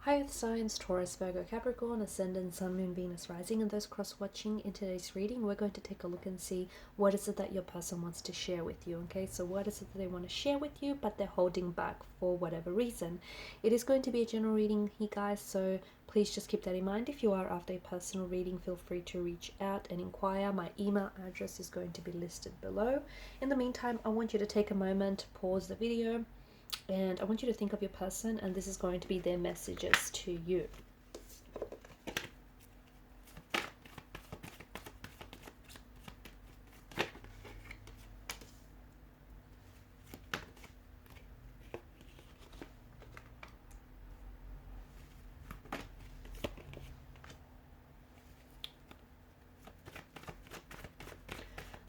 Hi Earth signs, Taurus, Virgo, Capricorn, Ascendant, Sun, Moon, Venus, Rising, and those cross-watching. In today's reading, we're going to take a look and see what is it that your person wants to share with you, okay? So what is it that they want to share with you, but they're holding back for whatever reason. It is going to be a general reading here, guys, so please just keep that in mind. If you are after a personal reading, feel free to reach out and inquire. My email address is going to be listed below. In the meantime, I want you to take a moment, pause the video, and I want you to think of your person, and this is going to be their messages to you.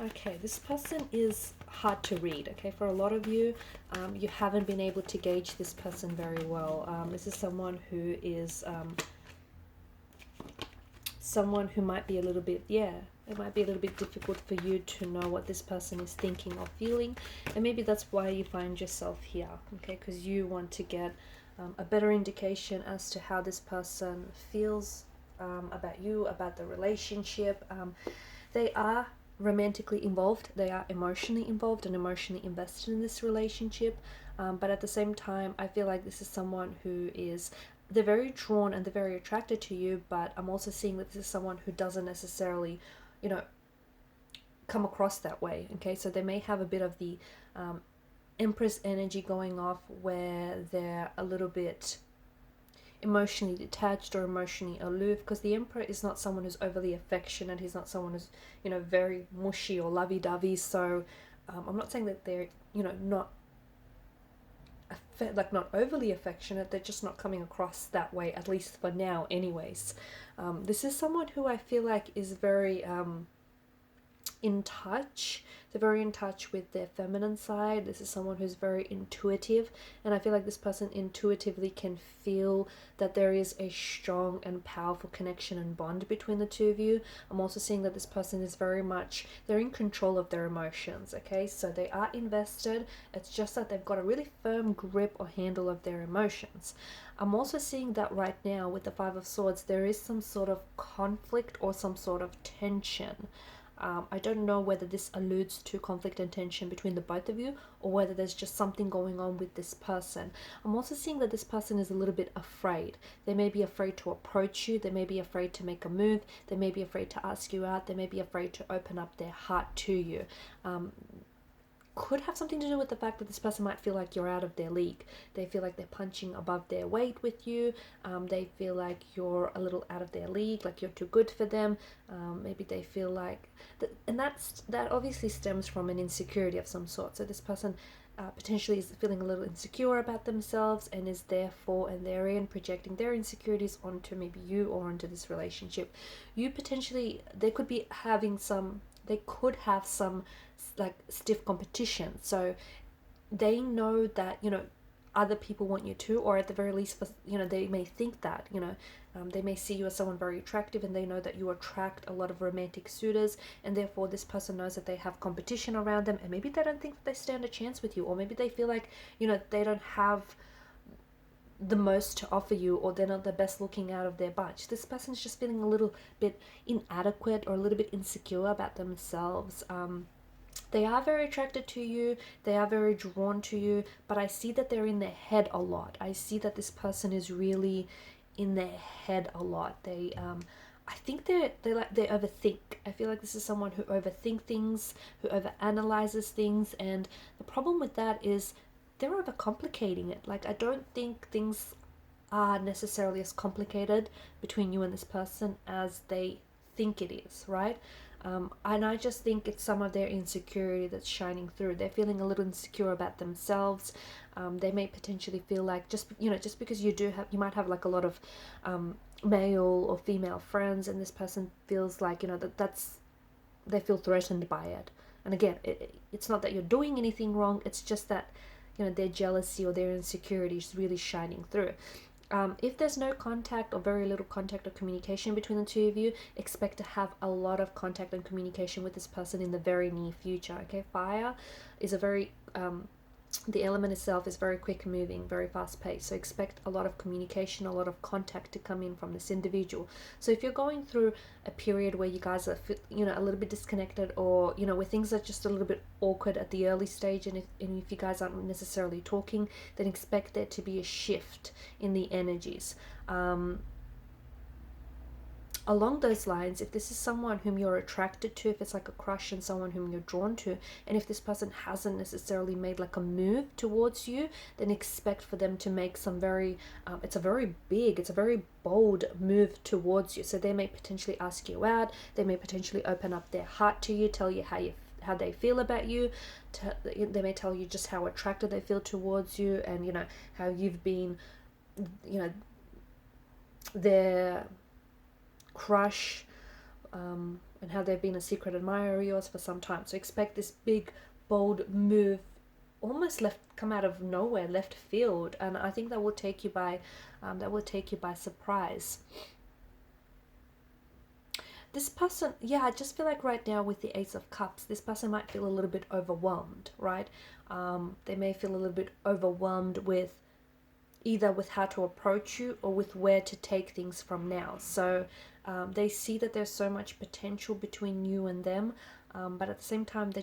Okay, this person is hard to read, okay? For a lot of you, you haven't been able to gauge this person very well. This is someone who is someone who might be a little bit, it might be a little bit difficult for you to know what this person is thinking or feeling. And maybe that's why you find yourself here, okay? Because you want to get a better indication as to how this person feels about you, about the relationship. They are romantically involved, they are emotionally involved and emotionally invested in this relationship, but at the same time I feel like this is someone who is, they're very drawn and they're very attracted to you, but I'm also seeing that this is someone who doesn't necessarily, you know, come across that way, okay? So they may have a bit of the Empress energy going off, where they're a little bit emotionally detached or emotionally aloof, because the Emperor is not someone who's overly affectionate. He's not someone who's, you know, very mushy or lovey-dovey. So I'm not saying that they're, you know, not not overly affectionate. They're just not coming across that way, at least for now anyways. This is someone who I feel like is very in touch. They're very in touch with their feminine side. This is someone who's very intuitive, and I feel like this person intuitively can feel that there is a strong and powerful connection and bond between the two of you. I'm also seeing that this person is very much, they're in control of their emotions, okay? So they are invested. It's just that they've got a really firm grip or handle of their emotions. I'm also seeing that right now with the Five of Swords, there is some sort of conflict or some sort of tension. I don't know whether this alludes to conflict and tension between the both of you, or whether there's just something going on with this person. I'm also seeing that this person is a little bit afraid. They may be afraid to approach you. They may be afraid to make a move. They may be afraid to ask you out. They may be afraid to open up their heart to you. Could have something to do with the fact that this person might feel like you're out of their league. They feel like they're punching above their weight with you. They feel like you're a little out of their league, like you're too good for them. Maybe they feel like and that obviously stems from an insecurity of some sort. So this person potentially is feeling a little insecure about themselves, and is therefore and therein projecting their insecurities onto maybe you or onto this relationship. You potentially, they could have some like stiff competition. So they know that, you know, other people want you too, or at the very least, you know, they may think that, you know, they may see you as someone very attractive, and they know that you attract a lot of romantic suitors, and therefore this person knows that they have competition around them, and maybe they don't think that they stand a chance with you, or maybe they feel like, you know, they don't have the most to offer you, or they're not the best looking out of their bunch. This person's just feeling a little bit inadequate or a little bit insecure about themselves. They are very attracted to you, they are very drawn to you, but I see that they're in their head a lot. I see that this person is really in their head a lot. I think they overthink. I feel like this is someone who overthink things, who overanalyzes things, and the problem with that is they're overcomplicating it. Like, I don't think things are necessarily as complicated between you and this person as they think it is, right? And I just think it's some of their insecurity that's shining through. They're feeling a little insecure about themselves. They may potentially feel like, just because you might have like a lot of male or female friends, and this person feels like, you know, they feel threatened by it. And again, it's not that you're doing anything wrong. It's just that, you know, their jealousy or their insecurity is really shining through. If there's no contact or very little contact or communication between the two of you, expect to have a lot of contact and communication with this person in the very near future, okay? Fire is a very The element itself is very quick moving, very fast paced. So expect a lot of communication, a lot of contact to come in from this individual. So if you're going through a period where you guys are, a little bit disconnected, or, where things are just a little bit awkward at the early stage, and if you guys aren't necessarily talking, then expect there to be a shift in the energies. Along those lines, if this is someone whom you're attracted to, if it's like a crush and someone whom you're drawn to, and if this person hasn't necessarily made like a move towards you, then expect for them to make some very, it's a very bold move towards you. So they may potentially ask you out, they may potentially open up their heart to you, tell you how they feel about you. They may tell you just how attracted they feel towards you, and how you've been, their crush, and how they've been a secret admirer of yours for some time. So expect this big, bold move, almost come out of nowhere, left field, and I think that will take you by surprise. This person, I just feel like right now with the Ace of Cups, this person might feel a little bit overwhelmed, right? They may feel a little bit overwhelmed with either with how to approach you or with where to take things from now. So they see that there's so much potential between you and them, but at the same time,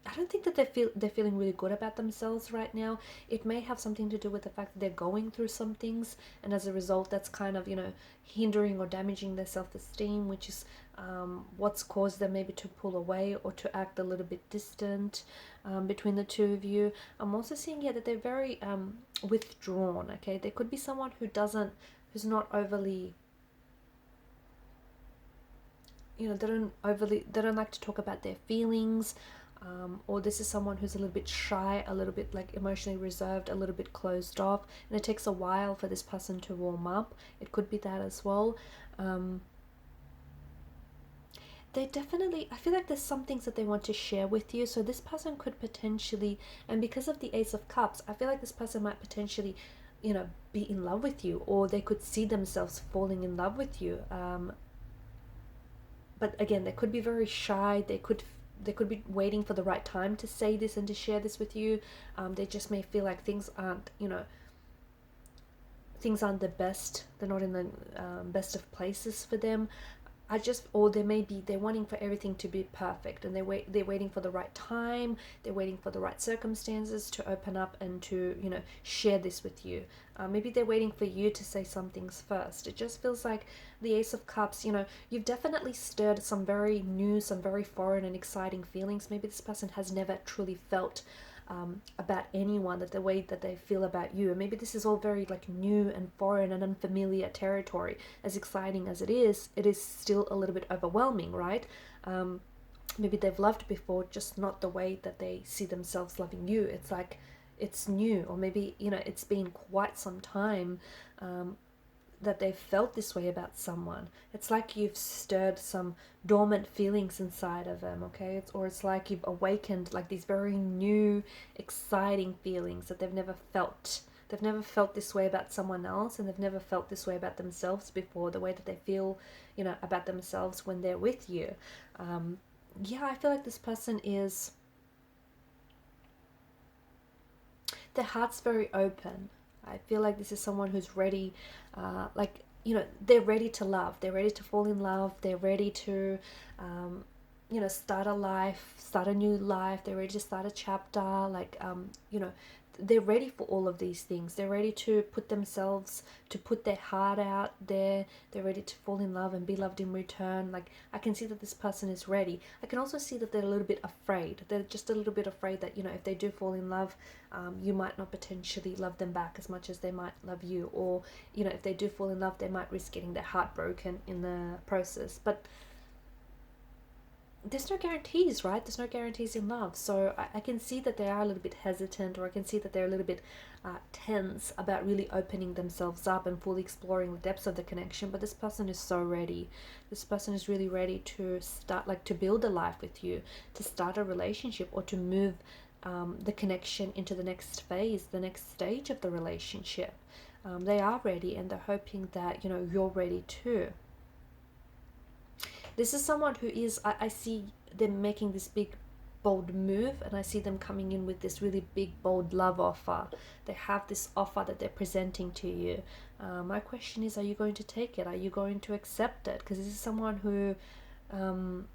I don't think that they're feeling really good about themselves right now. It may have something to do with the fact that they're going through some things, and as a result, that's kind of hindering or damaging their self-esteem, which is what's caused them maybe to pull away or to act a little bit distant between the two of you. I'm also seeing here that they're very withdrawn. Okay, there could be someone who's not overly, they don't like to talk about their feelings. Or this is someone who's a little bit shy, a little bit like emotionally reserved, a little bit closed off, and it takes a while for this person to warm up. It could be that as well. They definitely, I feel like there's some things that they want to share with you. So this person could potentially, and because of the Ace of Cups, I feel like this person might potentially, be in love with you, or they could see themselves falling in love with you. But again, they could be very shy. They could be waiting for the right time to say this and to share this with you. They just may feel like things aren't the best. They're not in the best of places for them. Or they're wanting for everything to be perfect, and they're waiting for the right time. They're waiting for the right circumstances to open up and to share this with you. Maybe they're waiting for you to say some things first. It just feels like the Ace of Cups, you've definitely stirred some very new, some very foreign and exciting feelings. Maybe this person has never truly felt about anyone that the way that they feel about you. And maybe this is all very like new and foreign and unfamiliar territory. As exciting as it is still a little bit overwhelming, right? Maybe they've loved before, just not the way that they see themselves loving you. It's like it's new, or maybe it's been quite some time that they've felt this way about someone. It's like you've stirred some dormant feelings inside of them, okay? It's like you've awakened like these very new, exciting feelings that they've never felt. They've never felt this way about someone else, and they've never felt this way about themselves before, the way that they feel, about themselves when they're with you. I feel like this person is... their heart's very open. I feel like this is someone who's ready, they're ready to love. They're ready to fall in love. They're ready to, start a new life. They're ready to start a chapter. They're ready for all of these things. They're ready to put their heart out there. They're ready to fall in love and be loved in return. Like, I can see that this person is ready. I can also see that they're a little bit afraid. They're just a little bit afraid that, if they do fall in love, you might not potentially love them back as much as they might love you. Or, if they do fall in love, they might risk getting their heart broken in the process. But there's no guarantees, right? There's no guarantees in love. So I can see that they are a little bit hesitant, or I can see that they're a little bit tense about really opening themselves up and fully exploring the depths of the connection. But this person is so ready. This person is really ready to start, to build a life with you, to start a relationship, or to move the connection into the next phase, the next stage of the relationship. They are ready, and they're hoping that, you're ready too. This is someone who is, I see them making this big bold move, and I see them coming in with this really big bold love offer. They have this offer that they're presenting to you. My question is, are you going to take it? Are you going to accept it? Because this is someone who you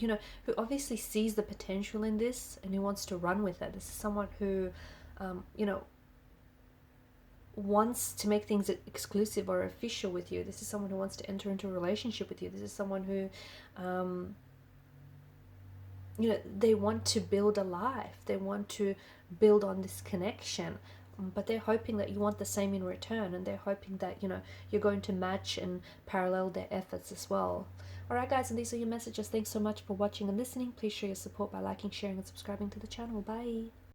know, who obviously sees the potential in this and who wants to run with it. This is someone who you know, wants to make things exclusive or official with you. This is someone who wants to enter into a relationship with you. This is someone who you know, they want to build a life. They want to build on this connection, but they're hoping that you want the same in return, and they're hoping that, you know, you're going to match and parallel their efforts as well. Alright guys, and these are your messages. Thanks so much for watching and listening. Please show your support by liking, sharing and subscribing to the channel. Bye.